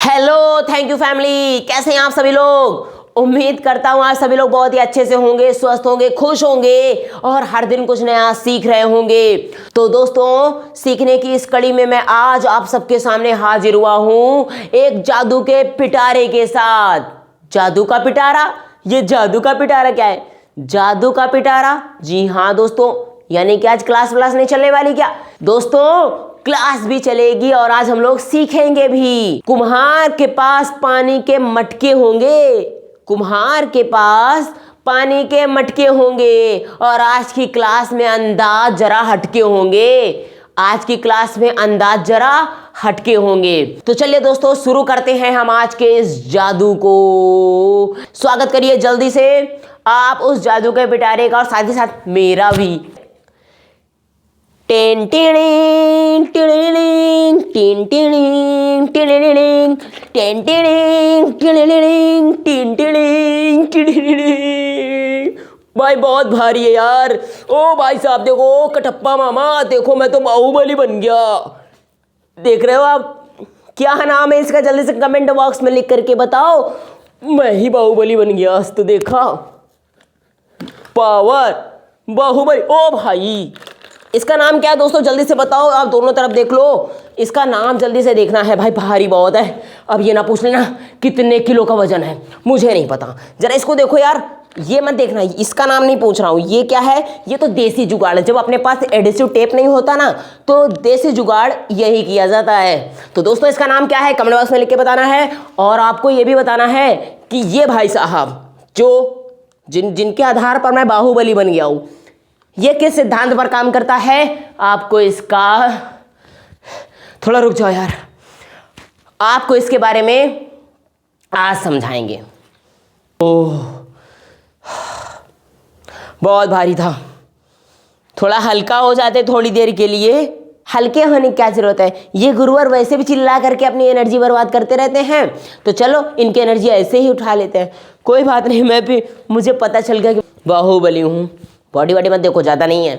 Hello, thank you family. कैसे हैं आप सभी लोग? उम्मीद करता हूँ आज सभी लोग बहुत ही अच्छे से होंगे, स्वस्थ होंगे, खुश होंगे और हर दिन कुछ नया सीख रहे होंगे। तो दोस्तों, सीखने की इस कड़ी में मैं आज आप सबके सामने हाजिर हुआ हूँ एक जादू के पिटारे के साथ। जादू का पिटारा? ये जादू का पिटारा क्या है? जादू का पिटारा? जी हाँ दोस्तों, यानी कि आज क्लास व्लास नहीं चलने वाली क्या? दोस्तों, क्लास भी चलेगी और आज हम लोग सीखेंगे भी। कुम्हार के पास पानी के मटके होंगे, कुम्हार के पास पानी के मटके होंगे और आज की क्लास में अंदाज जरा हटके होंगे। आज की क्लास में अंदाज जरा हटके होंगे। तो चलिए दोस्तों, शुरू करते हैं हम आज के इस जादू को। स्वागत करिए जल्दी से आप उस जादू के पिटारे का और साथ ही साथ मेरा भी। टेन टिड़िंग टिड़िड़िंग टिन टिड़िंग टिड़िड़िंग टेन टिड़िंग टिड़िड़िंग टिन टिड़िंग टिड़िड़िंग। भाई बहुत भारी है यार। ओ भाई साहब देखो, कटप्पा मामा देखो, मैं तो बाहुबली बन गया। देख रहे हो आप? क्या नाम है इसका? जल्दी से कमेंट बॉक्स में लिख करके बताओ। मैं ही बाहुबली बन गया आज तो। देखा, पावर बाहुबली। ओ भाई, इसका नाम क्या है दोस्तों? जल्दी से बताओ। आप दोनों तरफ देख लो, इसका नाम जल्दी से देखना है। भाई भारी बहुत है। अब ये ना पूछ लेना कितने किलो का वजन है, मुझे नहीं पता। जरा इसको देखो यार, ये मत देखना, इसका नाम नहीं पूछ रहा हूँ। ये क्या है? ये तो देसी जुगाड़ है। जब अपने पास एडिसिव टेप नहीं होता ना, तो देसी जुगाड़ यही किया जाता है। तो दोस्तों, इसका नाम क्या है? कमेंट बॉक्स में लिख के बताना है। और आपको ये भी बताना है कि ये भाई साहब जिनके आधार पर मैं बाहुबली बन गया हूँ, ये किस सिद्धांत पर काम करता है? आपको इसका, थोड़ा रुक जाओ यार, आपको इसके बारे में आज समझाएंगे। ओह, बहुत भारी था। थोड़ा हल्का हो जाते थोड़ी देर के लिए। हल्के होने की क्या जरूरत है? ये गुरुवर वैसे भी चिल्ला करके अपनी एनर्जी बर्बाद करते रहते हैं, तो चलो इनकी एनर्जी ऐसे ही उठा लेते हैं। कोई बात नहीं, मैं भी, मुझे पता चल गया कि बाहुबली हूँ। बॉडी वॉडी मत देखो, ज़्यादा नहीं है।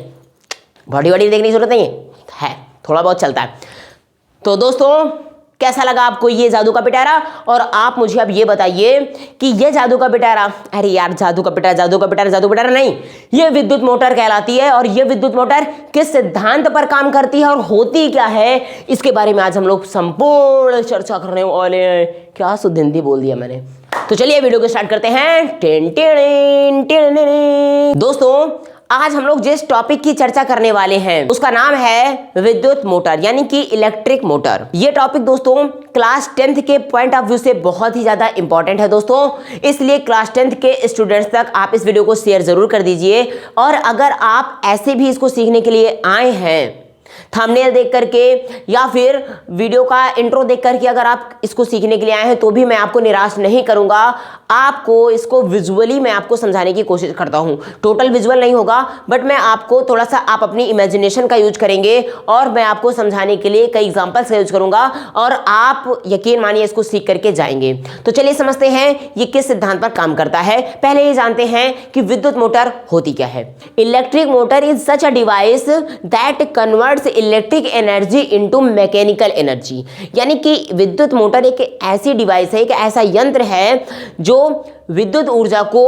बॉडी वॉडी देखने की जरूरत नहीं है, थोड़ा बहुत चलता है। तो दोस्तों, कैसा लगा आपको ये जादू का पिटारा? और आप मुझे अब ये बताइए कि ये जादू का पिटारा, अरे यार जादू का पिटारा नहीं, ये विद्युत मोटर कहलाती है। और ये विद्युत मोटर किस सिद्धांत पर काम करती है और होती क्या है, इसके बारे में आज हम लोग संपूर्ण चर्चा करने वाले हैं। क्या शुद्ध हिंदी बोल दिया मैंने। तो चलिए वीडियो को स्टार्ट करते हैं। दोस्तों, आज हम लोग जिस टॉपिक की चर्चा करने वाले हैं उसका नाम है विद्युत मोटर, यानी कि इलेक्ट्रिक मोटर। ये टॉपिक दोस्तों क्लास 10th के पॉइंट ऑफ व्यू से बहुत ही ज्यादा इंपॉर्टेंट है दोस्तों, इसलिए क्लास 10th के स्टूडेंट्स तक आप इस वीडियो को शेयर जरूर कर दीजिए। और अगर आप ऐसे भी इसको सीखने के लिए आए हैं, थंबनेल देख करके या फिर वीडियो का इंट्रो देख करके अगर आप इसको सीखने के लिए आए हैं, तो भी मैं आपको निराश नहीं करूंगा। आपको इसको विजुअली मैं आपको समझाने की कोशिश करता हूं। टोटल विजुअल नहीं होगा, बट मैं आपको थोड़ा सा, आप अपनी इमेजिनेशन का यूज करेंगे और मैं आपको समझाने के लिए कई एग्जांपल्स का यूज करूंगा और आप यकीन मानिए इसको सीख करके जाएंगे। तो चलिए समझते हैं ये किस सिद्धांत पर काम करता है। पहले ये जानते हैं कि विद्युत मोटर होती क्या है। Electric motor is such a device that converts electric energy into mechanical energy, यानी कि विद्युत मोटर एक ऐसी डिवाइस है, एक ऐसा यंत्र है जो विद्युत ऊर्जा को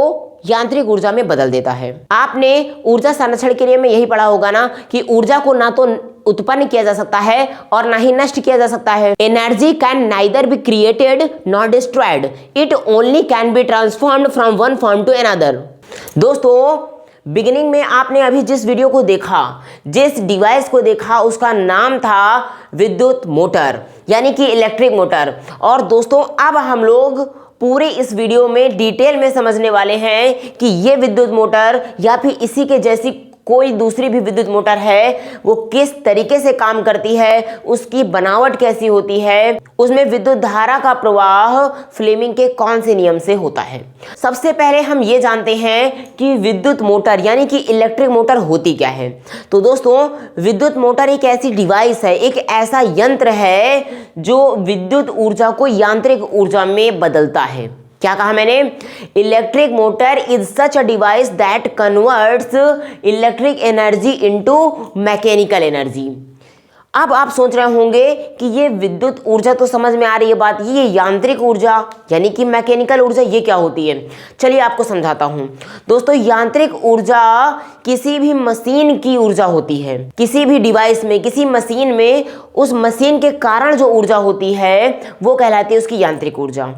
यांत्रिक ऊर्जा में बदल देता है। आपने ऊर्जा संरक्षण के लिए में यही पढ़ा होगा ना कि ऊर्जा को ना तो उत्पन्न किया जा सकता है और ना ही नष्ट किया जा सकता है। Energy can neither be created not destroyed, it only can be transformed from one form to another. दोस्तों, बिगिनिंग में आपने अभी जिस वीडियो को देखा, जिस डिवाइस को देखा, उसका नाम था विद्युत मोटर, यानी कि इलेक्ट्रिक मोटर। और दोस्तों, अब हम लोग पूरे इस वीडियो में डिटेल में समझने वाले हैं कि ये विद्युत मोटर या फिर इसी के जैसी कोई दूसरी भी विद्युत मोटर है, वो किस तरीके से काम करती है, उसकी बनावट कैसी होती है, उसमें विद्युत धारा का प्रवाह फ्लेमिंग के कौन से नियम से होता है। सबसे पहले हम ये जानते हैं कि विद्युत मोटर यानी कि इलेक्ट्रिक मोटर होती क्या है। तो दोस्तों, विद्युत मोटर एक ऐसी डिवाइस है, एक ऐसा यंत्र है जो विद्युत ऊर्जा को यांत्रिक ऊर्जा में बदलता है। क्या कहा मैंने? Electric motor is such a device that converts electric energy into mechanical energy. अब आप सोच रहे होंगे कि ये विद्युत ऊर्जा तो समझ में आ रही है बात, ये यांत्रिक ऊर्जा यानी कि मैकेनिकल ऊर्जा ये क्या होती है? चलिए आपको समझाता हूं। दोस्तों, यांत्रिक ऊर्जा किसी भी मशीन की ऊर्जा होती है, किसी भी डिवाइस में, किसी मशीन में उस मशीन के कारण जो ऊर्जा होती है वो कहलाती है उसकी यांत्रिक ऊर्जा।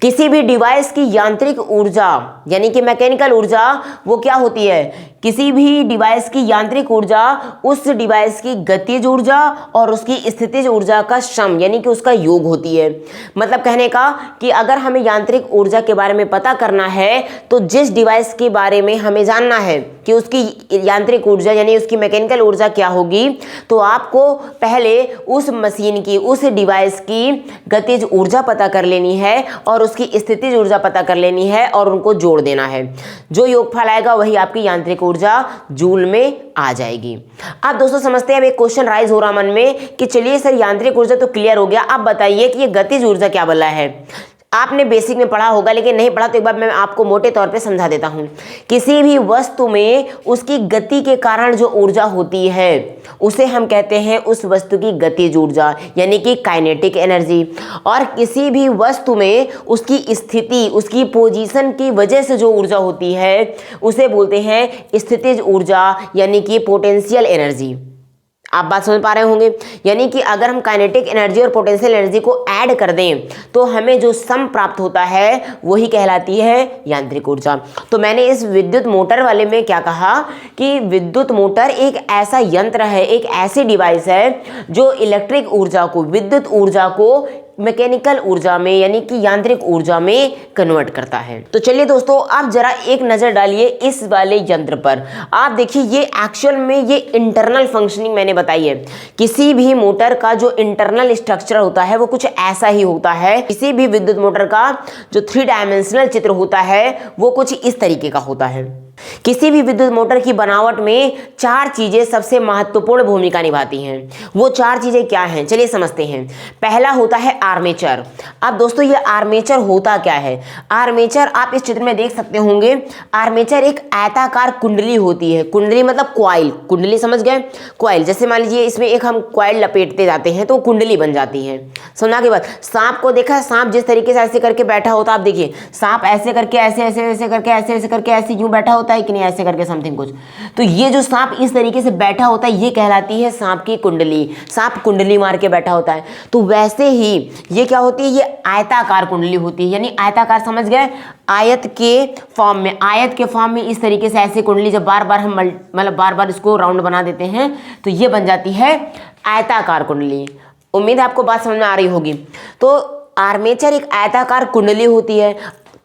किसी भी डिवाइस की यांत्रिक ऊर्जा यानी कि मैकेनिकल ऊर्जा वो क्या होती है? किसी भी डिवाइस की यांत्रिक ऊर्जा उस डिवाइस की गतिज ऊर्जा और उसकी स्थितिज ऊर्जा का सम यानी कि उसका योग होती है। मतलब कहने का कि अगर हमें यांत्रिक ऊर्जा के बारे में पता करना है तो जिस डिवाइस के बारे में हमें जानना है कि उसकी यांत्रिक ऊर्जा यानी उसकी मैकेनिकल ऊर्जा क्या होगी, तो आपको पहले उस मशीन की, उस डिवाइस की गतिज ऊर्जा पता कर लेनी है और उसकी स्थितिज ऊर्जा पता कर लेनी है और उनको जोड़ देना है। जो योगफल आएगा वही आपकी यांत्रिक ऊर्जा जूल में आ जाएगी। अब दोस्तों समझते हैं, अब एक क्वेश्चन राइज हो रहा मन में कि चलिए सर यांत्रिक ऊर्जा तो क्लियर हो गया, अब बताइए कि ये गतिज ऊर्जा क्या बला है। आपने बेसिक में पढ़ा होगा, लेकिन नहीं पढ़ा तो एक बार मैं आपको मोटे तौर पे समझा देता हूं। किसी भी वस्तु में उसकी गति के कारण जो ऊर्जा होती है उसे हम कहते हैं उस वस्तु की गतिज ऊर्जा यानी कि काइनेटिक एनर्जी। और किसी भी वस्तु में उसकी स्थिति, उसकी पोजीशन की वजह से जो ऊर्जा होती है उसे बोलते हैं स्थितिज ऊर्जा यानी कि पोटेंशियल एनर्जी। आप बात समझ पा रहे होंगे? यानी कि अगर हम काइनेटिक एनर्जी और पोटेंशियल एनर्जी को ऐड कर दें तो हमें जो सम प्राप्त होता है वही कहलाती है यांत्रिक ऊर्जा। तो मैंने इस विद्युत मोटर वाले में क्या कहा कि विद्युत मोटर एक ऐसा यंत्र है, एक ऐसी डिवाइस है जो इलेक्ट्रिक ऊर्जा को, विद्युत ऊर्जा को मैकेनिकल ऊर्जा में यानी कि यांत्रिक ऊर्जा में कन्वर्ट करता है। तो चलिए दोस्तों, आप जरा एक नजर डालिए इस वाले यंत्र पर। आप देखिए ये एक्चुअल में ये इंटरनल फंक्शनिंग मैंने बताई है। किसी भी मोटर का जो इंटरनल स्ट्रक्चर होता है वो कुछ ऐसा ही होता है। किसी भी विद्युत मोटर का जो 3 डायमेंशनल चित्र होता है वो कुछ इस तरीके का होता है। किसी भी विद्युत मोटर की बनावट में 4 चीजें सबसे महत्वपूर्ण भूमिका निभाती हैं। वो 4 चीजें क्या हैं, चलिए समझते हैं। पहला होता है आर्मेचर। अब दोस्तों ये आर्मेचर होता क्या है? आर्मेचर आप इस चित्र में देख सकते होंगे। आर्मेचर एक आयताकार कुंडली होती है। कुंडली मतलब कॉइल, कुंडली समझ गए? कॉइल, जैसे मान लीजिए इसमें एक हम कॉइल लपेटते जाते हैं तो कुंडली बन जाती है। समझा के बाद सांप को देखा, सांप जिस तरीके से ऐसे करके बैठा होता, आप देखिए सांप ऐसे करके ऐसे ऐसे ऐसे करके ऐसे ऐसे करके ऐसे यूं बैठा होता है कि नहीं, ऐसे करके समथिंग कुछ। तो ये जो सांप इस तरीके से बैठा होता है ये कहलाती है सांप की कुंडली। सांप कुंडली मार के बैठा होता है। तो वैसे ही ये क्या होती है, ये आयताकार कुंडली होती है। यानी आयताकार समझ गए? आयत के फॉर्म में, आयत के फॉर्म में इस तरीके से ऐसे कुंडली जब बार बार हम मतलब बार बार इसको राउंड बना देते हैं तो ये बन जाती है आयताकार कुंडली। उम्मीद है आपको बात समझ में आ रही होगी। तो आर्मेचर एक आयताकार कुंडली होती है।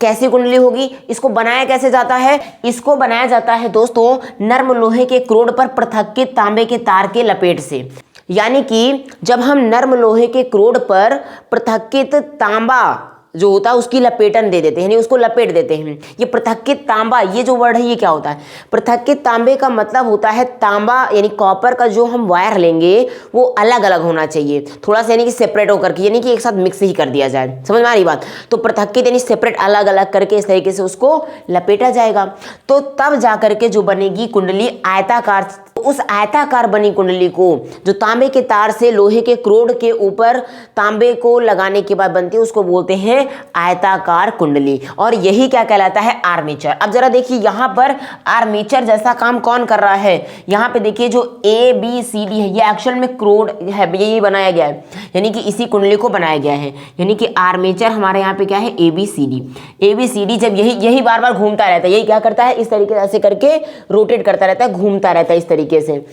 कैसी कुंडली होगी? इसको बनाया कैसे जाता है? इसको बनाया जाता है दोस्तों नर्म लोहे के क्रोड पर पृथक्कृत तांबे के तार के लपेट से। यानी कि जब हम नर्म लोहे के क्रोड पर पृथक्कृत तांबा जो होता है उसकी लपेटन दे देते हैं, यानी उसको लपेट देते हैं। ये पृथक्कृत तांबा, ये जो वर्ड है ये क्या होता है? पृथक्कृत तांबे का मतलब होता है तांबा यानी कॉपर का जो हम वायर लेंगे वो अलग अलग होना चाहिए, थोड़ा सा यानी कि सेपरेट होकर के, यानी कि एक साथ मिक्स ही कर दिया जाए। समझ में आ रही बात? तो पृथक्कृत यानी सेपरेट, अलग अलग करके इस तरीके से उसको लपेटा जाएगा तो तब जाकर के जो बनेगी कुंडली आयताकार। उस आयताकार बनी कुंडली को जो तांबे के तार से लोहे के क्रोड के ऊपर तांबे को लगाने के बाद बनती है उसको बोलते हैं आयताकार कुंडली। और यही क्या कहलाता है? आर्मेचर। अब जरा देखिए यहाँ पर आर्मेचर जैसा काम कौन कर रहा है? यहाँ पे देखिए जो ABCD है ये एक्चुअल में क्रोड है, यही बनाया गया है, यानी कि इसी कुंडली को बनाया गया है। यानी कि आर्मेचर हमारे यहाँ पे क्या है? ABCD जब यही बार बार घूमता रहता है, यही क्या करता है? इस तरीके से ऐसे करके रोटेट करता रहता है, घूमता रहता है इस तरीके से।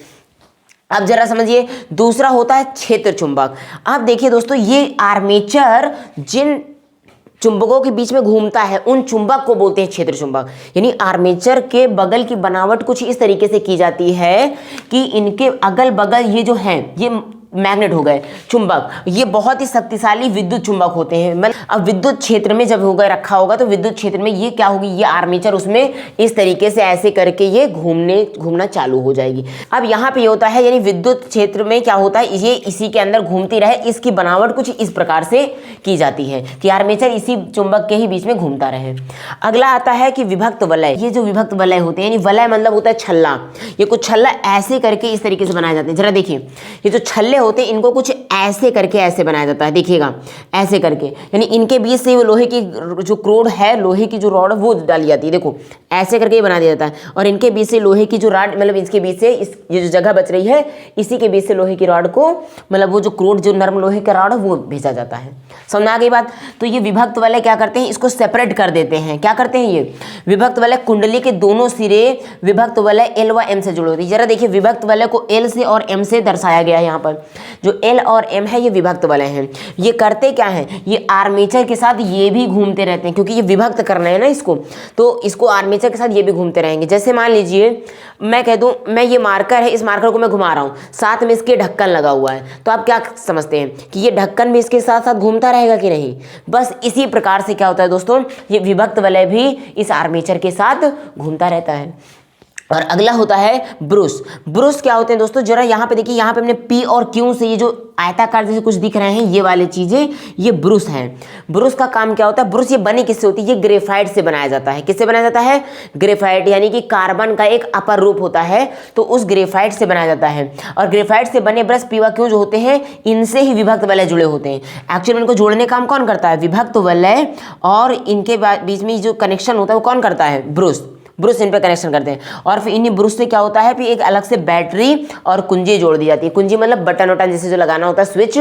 अब जरा समझिए, दूसरा होता है क्षेत्र चुंबक। अब देखिए दोस्तों ये आर्मेचर जिन चुंबकों के बीच में घूमता है उन चुंबक को बोलते हैं क्षेत्र चुंबक। यानी आर्मेचर के बगल की बनावट कुछ इस तरीके से की जाती है कि इनके अगल बगल ये जो हैं ये मैग्नेट हो गए, चुंबक, ये बहुत ही शक्तिशाली विद्युत चुंबक होते हैं। मतलब अब विद्युत क्षेत्र में जब होगा रखा होगा तो विद्युत क्षेत्र में ये क्या होगी? ये आर्मेचर उसमें इस तरीके से ऐसे करके ये घूमना चालू हो जाएगी। अब यहाँ पे होता है यानी विद्युत क्षेत्र में क्या होता है, ये इसी के अंदर घूमती रहे, इसकी बनावट कुछ इस प्रकार से की जाती है कि आर्मेचर इसी चुंबक के ही बीच में घूमता रहे। अगला आता है कि विभक्त वलय। ये जो विभक्त वलय होते हैं, यानी वलय मतलब होता है छल्ला, ये कुछ छल्ला ऐसे करके इस तरीके से बनाए जाते हैं। जरा देखिए ये जो छल्ले होते हैं इनको कुछ ऐसे करके ऐसे बनाया जाता है, देखिएगा ऐसे करके, यानी इनके बीच से वो लोहे की जो क्रोड है, लोहे की जो रॉड है वो डाली जाती है, देखो ऐसे करके बना दिया जाता है, और इनके बीच से लोहे की जो रॉड, मतलब इसके बीच से ये जो जगह बच रही है इसी के बीच से लोहे की रॉड को, मतलब वो जो क्रोड जो नर्म लोहे का रॉड है वो भेजा जाता है। समझ आ गई बात। तो ये विभक्त वलय क्या करते हैं, इसको सेपरेट कर देते हैं। क्या करते हैं ये विभक्त वलय, कुंडली के दोनों सिरे विभक्त वलय एल व एम से जुड़े होते हैं। जरा देखिए विभक्त वलय को एल से और एम से दर्शाया गया है। यहाँ पर जो एल और एम है ये विभक्त वलय हैं। ये करते क्या है, ये आर्मेचर के साथ ये भी घूमते रहते हैं, क्योंकि ये विभक्त करना है ना इसको, तो इसको आर्मेचर के साथ ये भी घूमते रहेंगे। जैसे मान लीजिए मैं कह दूं, मैं ये मार्कर है, इस मार्कर को मैं घुमा रहा हूँ, साथ में इसके ढक्कन लगा हुआ है, तो आप क्या समझते हैं कि ये ढक्कन भी इसके साथ साथ घूमता रहेगा कि नहीं। बस इसी प्रकार से क्या होता है दोस्तों, ये विभक्त वलय भी इस आर्मेचर के साथ घूमता रहता है। और अगला होता है ब्रूस। ब्रूस क्या होते हैं दोस्तों, जरा यहाँ पे देखिए, यहाँ पे हमने पी और क्यू से ये जो आयताकार जैसे कुछ दिख रहे हैं ये वाले चीजें, ये ब्रूस हैं। ब्रूस का काम क्या होता है, ब्रूस ये बने किससे होती है, ये ग्रेफाइट से बनाया जाता है। किससे बनाया जाता है, ग्रेफाइट, यानी कि कार्बन का एक अपर रूप होता है, तो उस ग्रेफाइट से बनाया जाता है। और ग्रेफाइट से बने ब्रश पी व क्यू जो होते हैं इनसे ही विभक्त वलय जुड़े होते हैं। एक्चुअली इनको जोड़ने का काम कौन करता है, विभक्त वलय, और इनके बीच में जो कनेक्शन होता है वो कौन करता है, ब्रूस। ब्रूस इन पे कनेक्शन करते हैं। और फिर इन्हीं ब्रूस से क्या होता है, फिर एक अलग से बैटरी और कुंजी जोड़ दी जाती है। कुंजी मतलब बटन वटन जैसे जो लगाना होता है स्विच,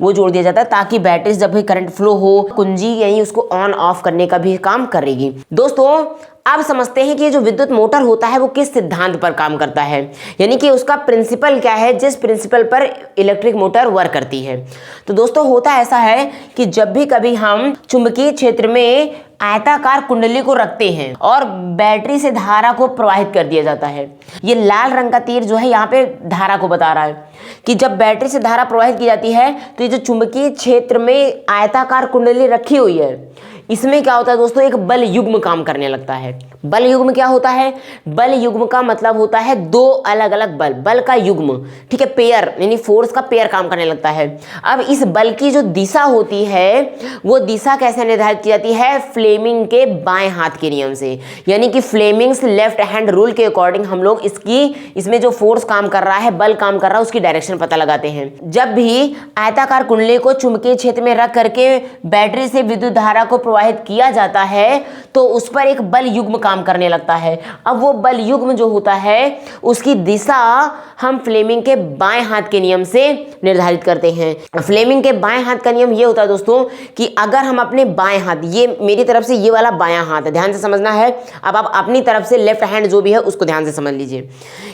वो जोड़ दिया जाता है, ताकि बैटरी जब भी करंट फ्लो हो, कुंजी यही उसको ऑन ऑफ करने का भी काम करेगी। दोस्तों अब समझते हैं कि ये जो विद्युत मोटर होता है वो किस सिद्धांत पर काम करता है, यानी कि उसका प्रिंसिपल क्या है, जिस प्रिंसिपल पर इलेक्ट्रिक मोटर वर्क करती है। तो दोस्तों होता ऐसा है कि जब भी कभी हम चुंबकीय क्षेत्र में आयताकार कुंडली को रखते हैं और बैटरी से धारा को प्रवाहित कर दिया जाता है, ये लाल रंग का तीर जो है यहाँ पे धारा को बता रहा है कि जब बैटरी से धारा प्रवाहित की जाती है तो ये जो चुंबकीय क्षेत्र में आयताकार कुंडली रखी हुई है, इसमें क्या होता है दोस्तों, एक बल युग्म काम करने लगता है। बल युग्म क्या होता है, बल युग्म का मतलब होता है दो अलग अलग बल, बल का युग्म, ठीक है, पेयर, यानी फोर्स का पेयर काम करने लगता है। अब इस बल की जो दिशा होती है वो दिशा कैसे निर्धारित की जाती है, फ्लेमिंग के बाएं हाथ के नियम से, यानी कि फ्लेमिंग्स लेफ्ट हैंड रूल के अकॉर्डिंग हम लोग इसमें जो फोर्स काम कर रहा है, बल काम कर रहा है, उसकी डायरेक्शन पता लगाते हैं। जब भी आयताकार कुंडली को चुंबकीय क्षेत्र में रख करके बैटरी से विद्युत धारा को प्रवाहित किया जाता है तो उस पर एक बल युग्म काम करने लगता है। अब वो बल युग्म जो होता है उसकी दिशा हम फ्लेमिंग के बाएं हाथ के नियम से निर्धारित करते हैं। फ्लेमिंग के बाएं हाथ का नियम ये होता है दोस्तों कि अगर हम अपने बाएं हाथ, ये मेरी तरफ से ये वाला बायां हाथ है, ध्यान से समझना है। अब आप अपनी तरफ से लेफ्ट हैंड जो भी है उसको ध्यान से समझ लीजिए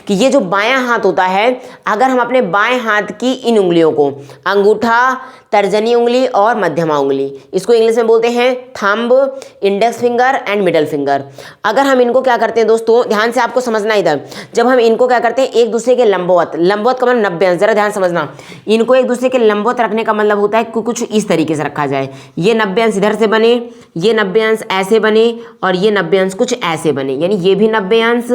कि ये जो बायां हाथ होता है, अगर हम अपने बाएं हाथ की इन उंगलियों को, अंगूठा, तर्जनी उंगली और मध्यमा उंगली, इसको इंग्लिश में बोलते हैं thumb, index finger and middle finger, अगर हम इनको क्या करते हैं दोस्तों, ध्यान से आपको समझना इधर, जब हम इनको क्या करते हैं एक दूसरे के लंबवत, लंबवत का मतलब 90 अंश, जरा ध्यान समझना, इनको एक दूसरे के लंबवत रखने का मतलब होता है कि कुछ इस तरीके से रखा जाए, ये 90 अंश इधर से बने, ये 90 अंश ऐसे बने और ये 90 अंश कुछ ऐसे बने, यानी ये भी 90 अंश,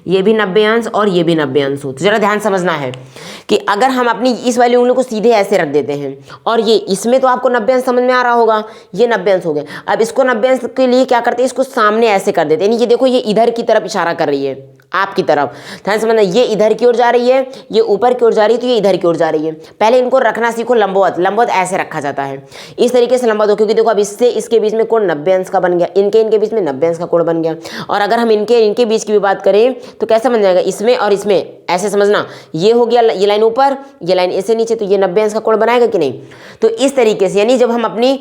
ये भी 90 अंश और ये भी 90 अंश हो। तो जरा ध्यान समझना है कि अगर हम अपनी इस वाली उंगली को सीधे ऐसे रख देते हैं और ये इसमें, तो आपको 90 अंश समझ में आ रहा होगा, ये 90 अंश हो गए। अब इसको 90 अंश के लिए क्या करते हैं, इसको सामने ऐसे कर देते हैं, यानी ये देखो ये इधर की तरफ इशारा कर रही है, आपकी तरफ, ध्यान समझना, ये इधर की ओर जा रही है, ये ऊपर की ओर जा रही है, तो ये इधर की ओर जा रही है। पहले इनको रखना सीखो लंबवत, लंबवत ऐसे रखा जाता है, इस तरीके से लंबवत हो, क्योंकि देखो अब इससे इसके बीच में कोण 90 अंश का बन गया, इनके बीच में 90 अंश का कोण बन गया। और अगर हम इनके बीच की भी बात करें तो कैसा बन जाएगा, इसमें और इसमें ऐसे समझना, ये हो गया ये लाइन ऊपर, ये लाइन ऐसे नीचे, तो ये 90 अंश का कोण बनाएगा कि नहीं। तो इस तरीके से, यानी जब हम अपनी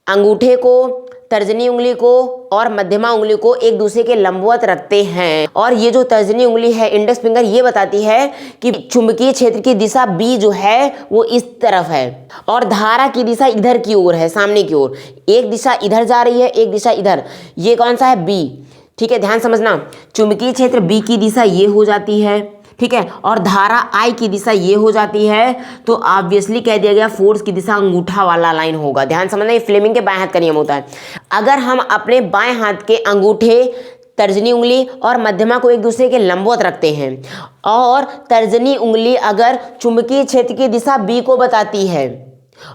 अंगूठे को, तर्जनी उंगली को और मध्यमा उंगली को एक दूसरे के लंबवत रखते हैं, और ये जो तर्जनी उंगली है, इंडेक्स फिंगर, ये बताती है कि चुंबकीय क्षेत्र की दिशा B जो है वो इस तरफ है और धारा की दिशा इधर की ओर है, सामने की ओर, एक दिशा इधर जा रही है, एक दिशा इधर, ये कौन सा है, B, ठीक है, ध्यान समझना, चुंबकीय क्षेत्र B की दिशा ये हो जाती है, ठीक है, और धारा I की दिशा ये हो जाती है, तो ऑब्वियसली कह दिया गया फोर्स की दिशा अंगूठा वाला लाइन होगा। ध्यान समझना, ये फ्लेमिंग के बाएं हाथ का नियम होता है। अगर हम अपने बाएं हाथ के अंगूठे, तर्जनी उंगली और मध्यमा को एक दूसरे के लंबवत रखते हैं और तर्जनी उंगली अगर चुंबकीय क्षेत्र की दिशा B को बताती है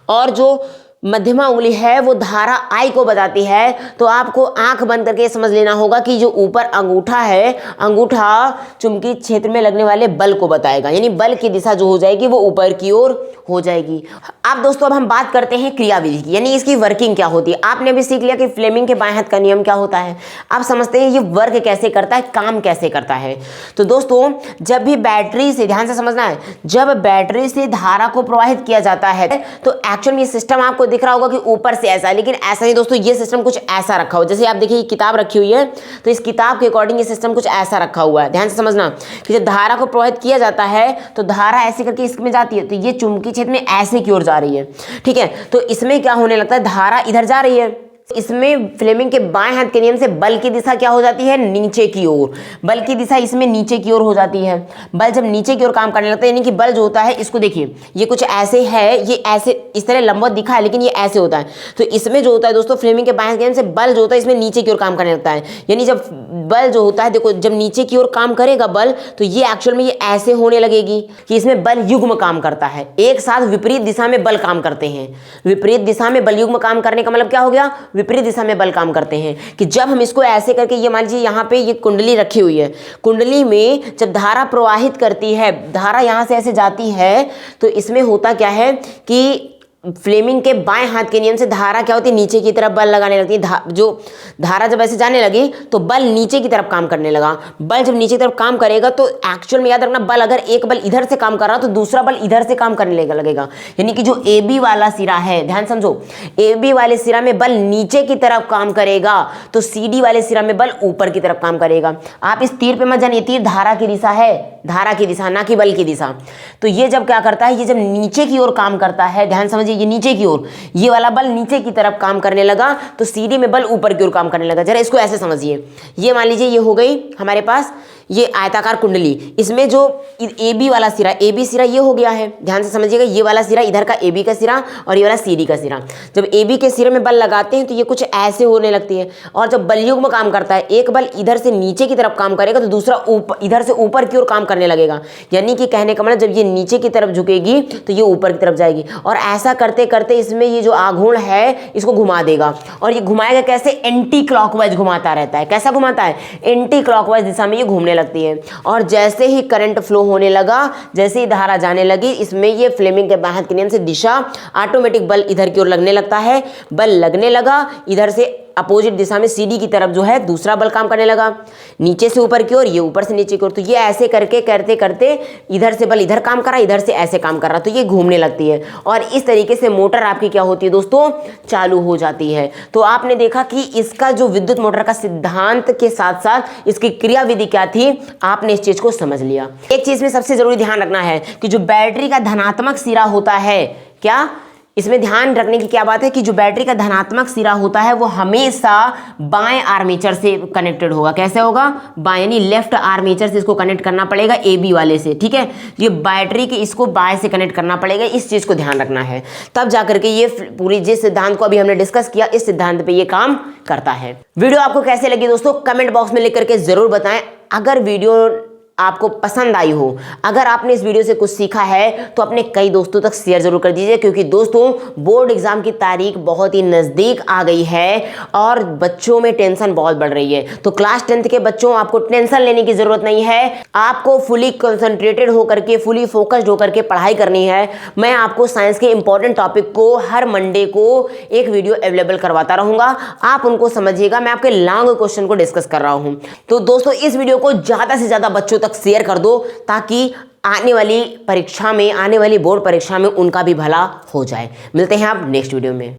और जो मध्यमा उंगली है वो धारा आई को बताती है, तो आपको आंख बंद करके समझ लेना होगा कि जो ऊपर अंगूठा है, अंगूठा चुंबकीय क्षेत्र में लगने वाले बल को बताएगा, यानी बल की दिशा जो हो जाएगी वो ऊपर की ओर हो जाएगी। अब दोस्तों अब हम बात करते हैं क्रियाविधि की, यानी इसकी वर्किंग क्या होती है। आपने अभी सीख लिया कि फ्लेमिंग के बाएं हाथ का नियम क्या होता है। आप समझते हैं ये वर्क कैसे करता है, काम कैसे करता है। तो दोस्तों जब भी बैटरी से, ध्यान से समझना है, जब बैटरी से धारा को प्रवाहित किया जाता है तो एक्चुअल में ये सिस्टम आपको दिख रहा होगा कि ऊपर से ऐसा है, लेकिन ऐसा नहीं दोस्तों, ये सिस्टम कुछ ऐसा रखा हुआ है। जैसे आप देखिए किताब रखी हुई है, तो इस किताब के अकॉर्डिंग ये सिस्टम कुछ ऐसा रखा हुआ है। ध्यान से समझना कि जब धारा को प्रवाहित किया जाता है तो धारा ऐसे करके इसमें जाती है, तो ये चुंबकीय क्षेत्र में ऐसे की ओर जा रही है, ठीक है। तो इसमें क्या होने लगता है, धारा इधर जा रही है, इसमें फ्लेमिंग के बाएं हाथ के नियम से बल की दिशा क्या हो जाती है, नीचे की ओर। बल की दिशा इसमें नीचे की ओर हो जाती है। बल जब नीचे की ओर काम करने लगता है, यानी कि बल जो होता है, इसको देखिए ये कुछ ऐसे है, ये ऐसे इस तरह लंबवत दिखा है, लेकिन ये ऐसे होता है। तो इसमें जो होता है दोस्तों, फ्लेमिंग के बाएं हाथ के नियम से बल जो होता है इसमें नीचे की ओर काम करने लगता है। यानी जब बल जो होता है, देखो जब नीचे की ओर काम करेगा बल, तो ये एक्चुअल में ये ऐसे होने लगेगी कि इसमें बल युग्म काम करता है। एक साथ विपरीत दिशा में बल काम करते हैं। विपरीत दिशा में बल युग्म काम करने का मतलब क्या हो गया, विपरीत दिशा में बल काम करते हैं। कि जब हम इसको ऐसे करके, ये मान लीजिए यहाँ पे ये कुंडली रखी हुई है, कुंडली में जब धारा प्रवाहित करती है, धारा यहाँ से ऐसे जाती है, तो इसमें होता क्या है कि फ्लेमिंग के बाएं हाथ के नियम से धारा क्या होती है, नीचे की तरफ बल लगाने लगती है। जो धारा जब ऐसे जाने लगी तो बल नीचे की तरफ काम करने लगा। बल जब नीचे की तरफ काम करेगा तो एक्चुअल में याद रखना, बल अगर एक बल इधर से काम कर रहा तो दूसरा बल इधर से काम करने लगेगा। यानी कि जो ए बी वाला सिरा है, ध्यान समझो, ए बी वाले सिरा में बल नीचे की तरफ काम करेगा तो सी डी वाले सिरा में बल ऊपर की तरफ काम करेगा। आप इस तीर पे मत जानिए, तीर धारा की दिशा है, धारा की दिशा ना कि बल की दिशा। तो ये जब क्या करता है, ये जब नीचे की ओर काम करता है, ध्यान समझिए, ये नीचे की ओर, ये वाला बल नीचे की तरफ काम करने लगा तो सीडी में बल ऊपर की ओर काम करने लगा। जरा इसको ऐसे समझिए, ये मान लीजिए ये हो गई हमारे पास ये आयताकार कुंडली, इसमें जो ए बी वाला सिरा, ए बी सिरा ये हो गया है, ध्यान से समझिएगा, ये वाला सिरा इधर का ए बी का सिरा और ये वाला सी डी का सिरा। जब ए बी के सिरे में बल लगाते हैं तो ये कुछ ऐसे होने लगती है। और जब बल युग्म काम करता है, एक बल इधर से नीचे की तरफ काम करेगा तो दूसरा इधर से ऊपर की ओर काम करने लगेगा। यानी कि कहने का मतलब जब ये नीचे की तरफ झुकेगी तो ये ऊपर की तरफ जाएगी। और ऐसा करते करते इसमें ये जो आघूर्ण है इसको घुमा देगा, और ये घुमाएगा कैसे, एंटी क्लॉकवाइज घुमाता रहता है। कैसा घुमाता है, एंटी क्लॉकवाइज दिशा में ये घूमने लगती है। और जैसे ही करंट फ्लो होने लगा, जैसे ही धारा जाने लगी, इसमें ये फ्लेमिंग के बाएं हाथ के नियम से दिशा ऑटोमेटिक बल इधर की ओर लगने लगता है। बल लगने लगा, इधर से अपोजिट दिशा में सीडी की तरफ जो है दूसरा बल काम करने लगा, नीचे से ऊपर की ओर, ये ऊपर से नीचे की ओर। तो ये ऐसे करके करते करते इधर से बल इधर काम कर रहा, इधर से ऐसे काम कर रहा, तो ये घूमने लगती है। और इस तरीके से मोटर आपकी क्या होती है दोस्तों, चालू हो जाती है। तो आपने देखा कि इसका जो विद्युत मोटर का सिद्धांत के साथ साथ इसकी क्रियाविधि क्या थी, आपने इस चीज को समझ लिया। एक चीज में सबसे जरूरी ध्यान रखना है कि जो बैटरी का धनात्मक सिरा होता है, क्या इसमें ध्यान रखने की क्या बात है कि जो बैटरी का धनात्मक सिरा होता है वो हमेशा बाएं आर्मेचर से कनेक्टेड होगा। कैसे होगा, बाएं, यानी लेफ्ट आर्मेचर से इसको कनेक्ट करना पड़ेगा ए बी वाले से, ठीक है। ये बैटरी के इसको बाएं से कनेक्ट करना पड़ेगा, इस चीज को ध्यान रखना है। तब जाकर के ये पूरी जिस सिद्धांत को अभी हमने डिस्कस किया, इस सिद्धांत पे ये काम करता है। वीडियो आपको कैसे लगी दोस्तों, कमेंट बॉक्स में लिख करके जरूर बताएं। अगर वीडियो आपको पसंद आई हो, अगर आपने इस वीडियो से कुछ सीखा है तो अपने कई दोस्तों तक शेयर जरूर कर दीजिए, क्योंकि दोस्तों बोर्ड एग्जाम की तारीख बहुत ही नज़दीक आ गई है और बच्चों में टेंशन बहुत बढ़ रही है। तो क्लास 10th के बच्चों, आपको टेंशन लेने की जरूरत नहीं है। आपको फुली कंसंट्रेटेड होकर के, फुली फोकस्ड होकर के पढ़ाई करनी है। मैं आपको साइंस के इंपॉर्टेंट टॉपिक को हर मंडे को एक वीडियो अवेलेबल करवाता रहूंगा, आप उनको समझिएगा। मैं आपके लॉन्ग क्वेश्चन को डिस्कस कर रहा हूं। तो दोस्तों इस वीडियो को ज्यादा से ज्यादा बच्चों शेयर कर दो, ताकि आने वाली परीक्षा में, आने वाली बोर्ड परीक्षा में उनका भी भला हो जाए। मिलते हैं आप नेक्स्ट वीडियो में।